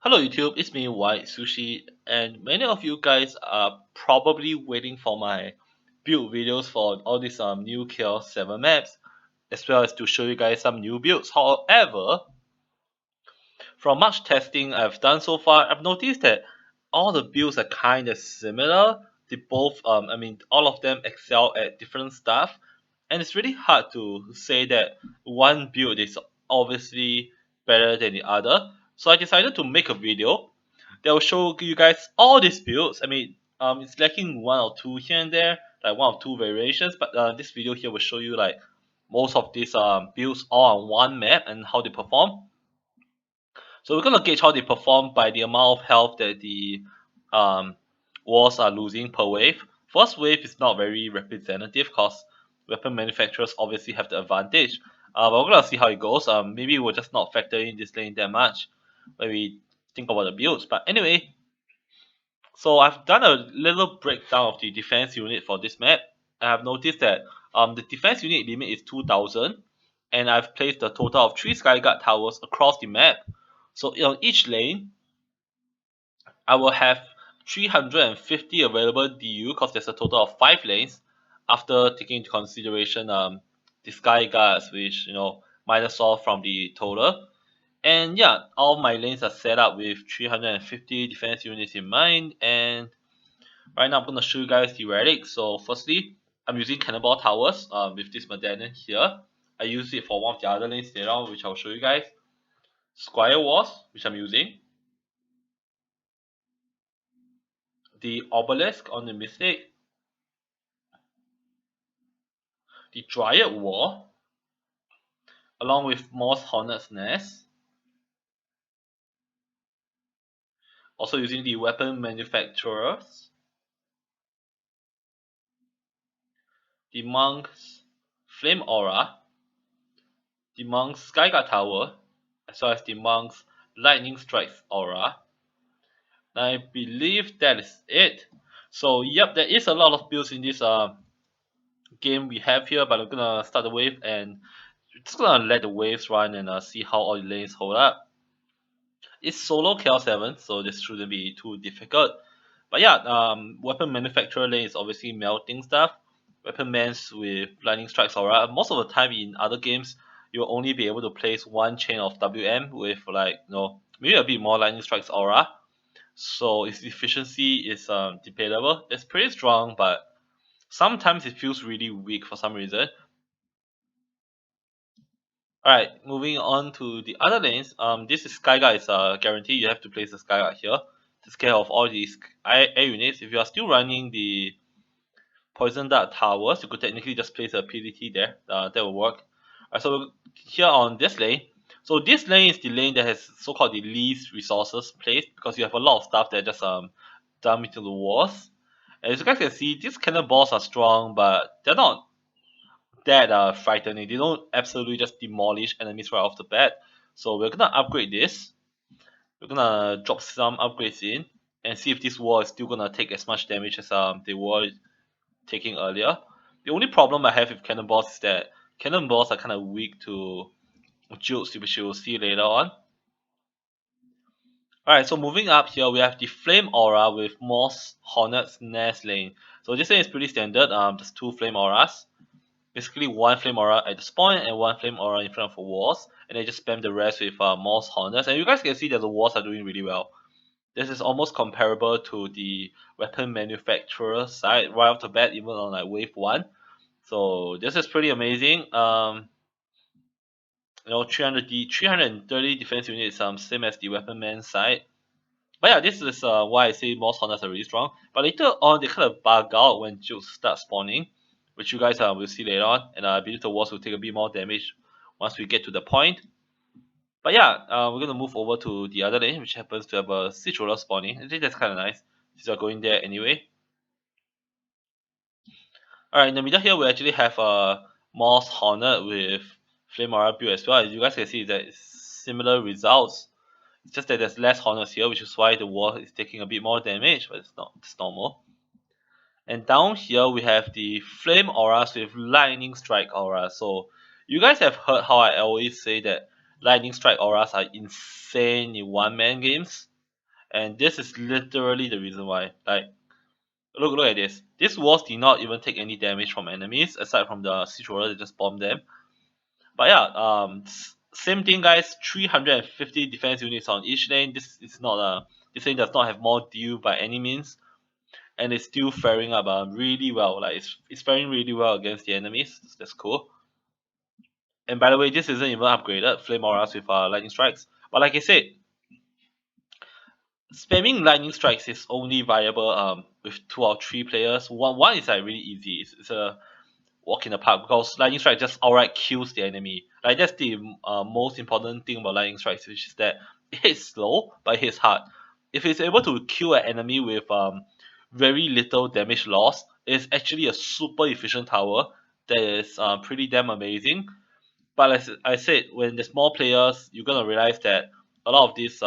Hello YouTube, it's me White Sushi, and many of you guys are probably waiting for my build videos for all these new Chaos 7 maps, as well as to show you guys some new builds. However, from much testing I've done so far, I've noticed that all the builds are kind of similar. They both, all of them excel at different stuff, and it's really hard to say that one build is obviously better than the other. So I decided to make a video that will show you guys all these builds. It's lacking one or two here and there, like one or two variations, but this video here will show you like most of these builds all on one map and how they perform. So we're gonna gauge how they perform by the amount of health that the um, walls are losing per wave. First wave is not very representative because weapon manufacturers obviously have the advantage. But we're gonna see how it goes. Maybe we'll just not factor in this lane that much when we think about the builds. But anyway, so I've done a little breakdown of the defense unit for this map. I've noticed that the defense unit limit is 2000, and I've placed a total of 3 Skyguard towers across the map. So on each lane, I will have 350 available DU because there's a total of 5 lanes after taking into consideration the Sky Guards, which minus off from the total. And yeah, all my lanes are set up with 350 defense units in mind. And right now I'm going to show you guys the relics. So firstly, I'm using Cannonball Towers with this medallion here. I use it for one of the other lanes later on, which I'll show you guys. Squire Walls, which I'm using. The Obelisk on the Mystic. The Dryad Wall, along with Moss Hornet's Nest. Also using the Weapon Manufacturers. The Monk's Flame Aura. The Monk's Skyguard Tower, as well as the Monk's Lightning Strikes Aura. I believe that is it. So yep, there is a lot of builds in this game we have here, but I'm gonna start the wave and just gonna let the waves run and see how all the lanes hold up. It's solo KL7, so this shouldn't be too difficult. But yeah, weapon manufacturer lane is obviously melting stuff. Weapon mans with lightning strikes aura. Most of the time in other games, you'll only be able to place one chain of WM with like maybe a bit more lightning strikes aura. So its efficiency is debatable. It's pretty strong, but sometimes it feels really weak for some reason. Alright, moving on to the other lanes. This is Skyguard is guarantee you have to place a Skyguard here to scare off all these air units. If you are still running the Poison Dart Towers, you could technically just place a PDT there. That will work. Alright, so here on this lane. So this lane is the lane that has so-called the least resources placed because you have a lot of stuff that just dump into the walls. And as you guys can see, these cannonballs are strong, but they're not that frightening. They don't absolutely just demolish enemies right off the bat. So we're gonna upgrade this. We're gonna drop some upgrades in and see if this wall is still gonna take as much damage as they were taking earlier. The only problem I have with cannonballs is that cannonballs are kind of weak to jukes, which you'll see later on. Alright, so moving up here, we have the Flame Aura with Moss Hornet's Nest lane. So this lane is pretty standard, just 2 Flame Auras. Basically one Flame Aura at the spawn and one Flame Aura in front of the walls. And then just spam the rest with Moss Hornets. And you guys can see that the walls are doing really well. This is almost comparable to the weapon manufacturer side right off the bat, even on like wave 1. So this is pretty amazing. 330 defense units, same as the weapon man side. But yeah, this is why I say most Hondas are really strong. But later on, they kind of bug out when jukes start spawning, which you guys will see later on. And I believe the walls will take a bit more damage once we get to the point. But yeah, we're gonna move over to the other lane, which happens to have a siege roller spawning. I think that's kind of nice since we're going there anyway. Alright, in the middle here, we actually have a Moss Hornet with Flame Aura build as well. As you guys can see, that it's similar results. It's just that there's less Hornets here, which is why the wall is taking a bit more damage, but it's normal. And down here, we have the Flame Auras with Lightning Strike Aura. So you guys have heard how I always say that Lightning Strike Auras are insane in one-man games. And this is literally the reason why. Like, look at this. These walls did not even take any damage from enemies aside from the siege roller that just bombed them. But yeah, same thing, guys. 350 defense units on each lane. This is not a this lane does not have more deal by any means, and it's still faring up really well. Like it's faring really well against the enemies. That's cool. And by the way, this isn't even upgraded. Flame auras with lightning strikes. But like I said, spamming lightning strikes is only viable with 2 or 3 players. One is like really easy. It's a walk in the park because lightning strike just outright kills the enemy. Like that's the most important thing about lightning strikes, which is that it hits slow but it hits hard. If it's able to kill an enemy with very little damage loss, it's actually a super efficient tower that is pretty damn amazing. But as I said, when there's more players, you're gonna realize that a lot of these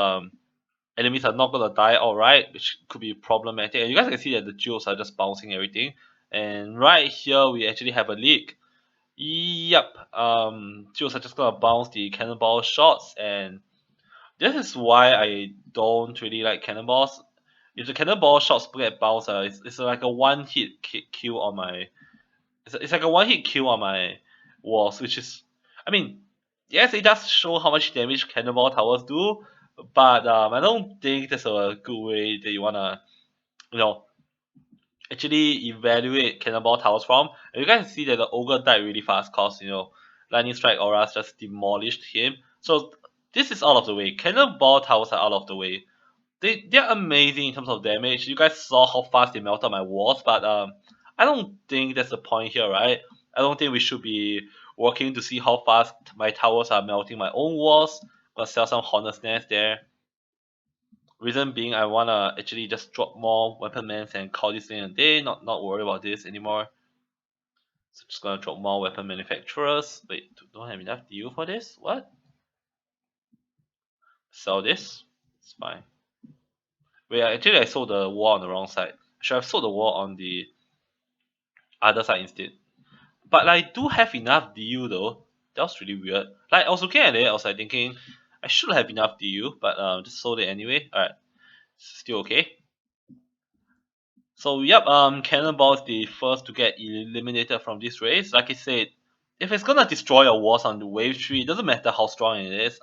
enemies are not gonna die outright, which could be problematic. And you guys can see that the geodes are just bouncing everything. And right here, we actually have a leak. Yep, geodes are just gonna bounce the cannonball shots, and this is why I don't really like cannonballs. If the cannonball shots get bounced, it's like a one-hit kill on my it's like a one hit kill on my walls, which is, I mean, yes, it does show how much damage cannonball towers do, but I don't think that's a good way that you wanna, you know, actually evaluate cannonball towers from. And you guys see that the ogre died really fast, cause lightning strike auras just demolished him. So this is out of the way. Cannonball towers are out of the way. They're amazing in terms of damage. You guys saw how fast they melted my walls, but I don't think that's the point here, right? I don't think we should be working to see how fast my towers are melting my own walls. Gonna sell some Hornet's Nest there. Reason being, I wanna actually just drop more weapon mans and call this thing a day. Not worry about this anymore. So just gonna drop more weapon manufacturers. Wait, don't have enough deal for this? What? Sell this? It's fine. Wait, actually I sold the wall on the wrong side. Should have sold the wall on the other side instead. But I do have enough DU though. That was really weird. Like I was looking at it, I was like thinking I should have enough DU, but just sold it anyway. Alright. Still okay. So yep, Cannonball is the first to get eliminated from this race. Like I said, if it's gonna destroy your walls on the wave tree, it doesn't matter how strong it is.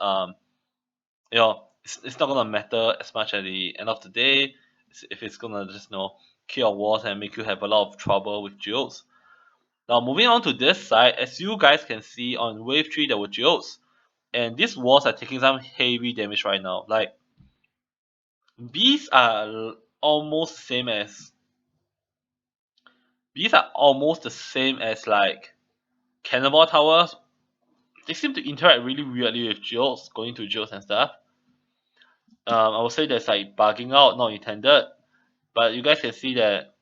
It's not gonna matter as much at the end of the day. If it's gonna just kill your walls and make you have a lot of trouble with geodes. Now moving on to this side, as you guys can see on wave 3 there were geodes. And these walls are taking some heavy damage right now. Like these are almost same as these are almost the same as like cannonball towers. They seem to interact really weirdly with geodes, going to geodes and stuff. I would say that's like bugging out, not intended. But you guys can see that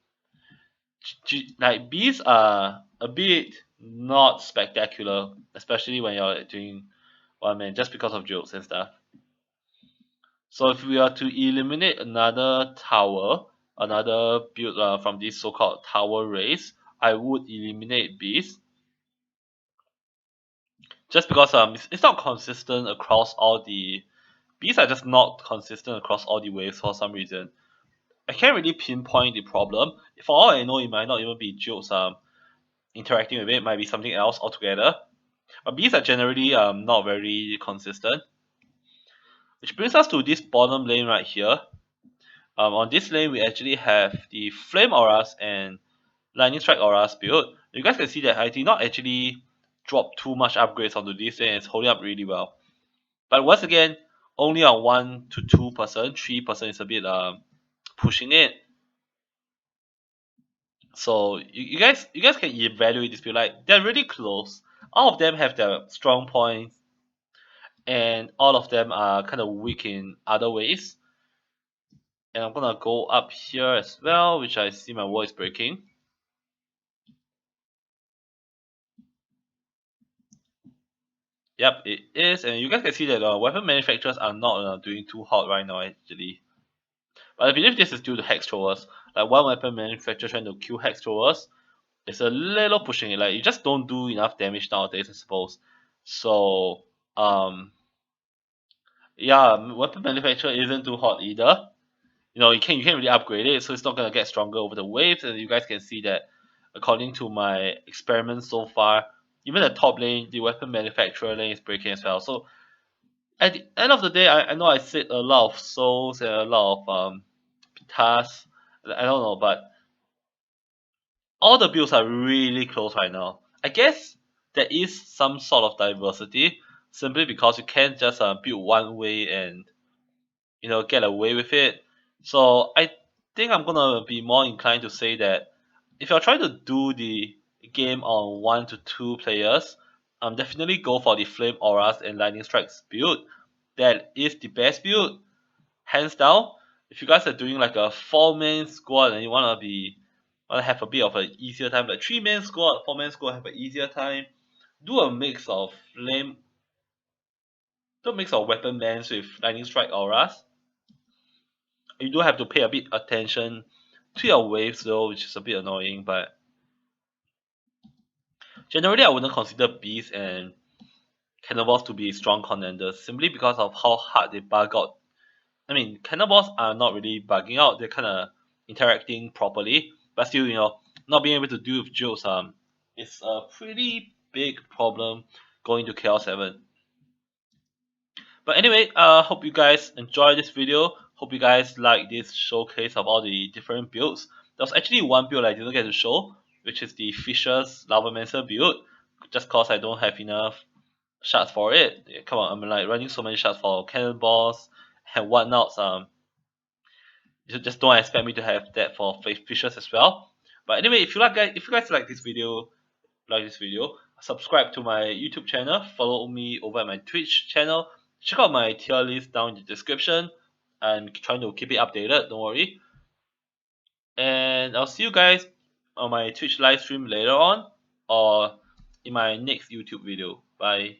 like bees are a bit not spectacular, especially when you're doing one man, just because of jokes and stuff. So if we are to eliminate another tower, another build from this so-called tower race, I would eliminate bees. Just because it's not consistent across all the bees are just not consistent across all the waves for some reason. I can't really pinpoint the problem. For all I know, it might not even be jokes interacting with it, might be something else altogether. But bees are generally not very consistent. Which brings us to this bottom lane right here. On this lane, we actually have the Flame Auras and Lightning Strike Auras build. You guys can see that I did not actually drop too much upgrades onto this lane. It's holding up really well. But once again, only on 1 to 2%. 3% is a bit pushing it. So you guys can evaluate this build. Like they're really close. All of them have their strong points, and all of them are kind of weak in other ways. And I'm gonna go up here as well, which I see my wall is breaking. Yep, it is, and you guys can see that weapon manufacturers are not doing too hot right now actually. But I believe this is due to hex throwers. Like one weapon manufacturer trying to kill hex throwers is a little pushing it. Like you just don't do enough damage nowadays, I suppose. So yeah, weapon manufacturer isn't too hot either. you can't really upgrade it, so it's not gonna get stronger over the waves. And you guys can see that according to my experiments so far, even the top lane, the weapon manufacturer lane is breaking as well. So at the end of the day, I know I said a lot of souls and a lot of tasks. I don't know, but all the builds are really close right now. I guess there is some sort of diversity simply because you can't just build one way and get away with it. So I think I'm gonna be more inclined to say that if you're trying to do the game on 1 to 2 players, definitely go for the Flame Auras and Lightning Strikes build. That is the best build, hands down. If you guys are doing like a 4-man squad and you wanna have a bit of an easier time, like 3-man squad, 4-man squad have an easier time, do a mix of weapon bans with Lightning Strike Auras. You do have to pay a bit attention to your waves though, which is a bit annoying, but generally I wouldn't consider beasts and cannonballs to be strong contenders simply because of how hard they bug out. I mean, cannonballs are not really bugging out; they're kind of interacting properly, but still, not being able to deal with jokes is a pretty big problem going to Chaos 7. But anyway, hope you guys enjoy this video. Hope you guys like this showcase of all the different builds. There was actually one build I didn't get to show, which is the Fisher's Lavamancer build, just cause I don't have enough shards for it. Yeah, come on, I'm like running so many shards for cannonballs and whatnots. You just don't expect me to have that for Fishers as well. But anyway, if you guys like this video, subscribe to my YouTube channel, follow me over at my Twitch channel, check out my tier list down in the description. I'm trying to keep it updated, don't worry. And I'll see you guys on my Twitch live stream later on or in my next YouTube video. Bye.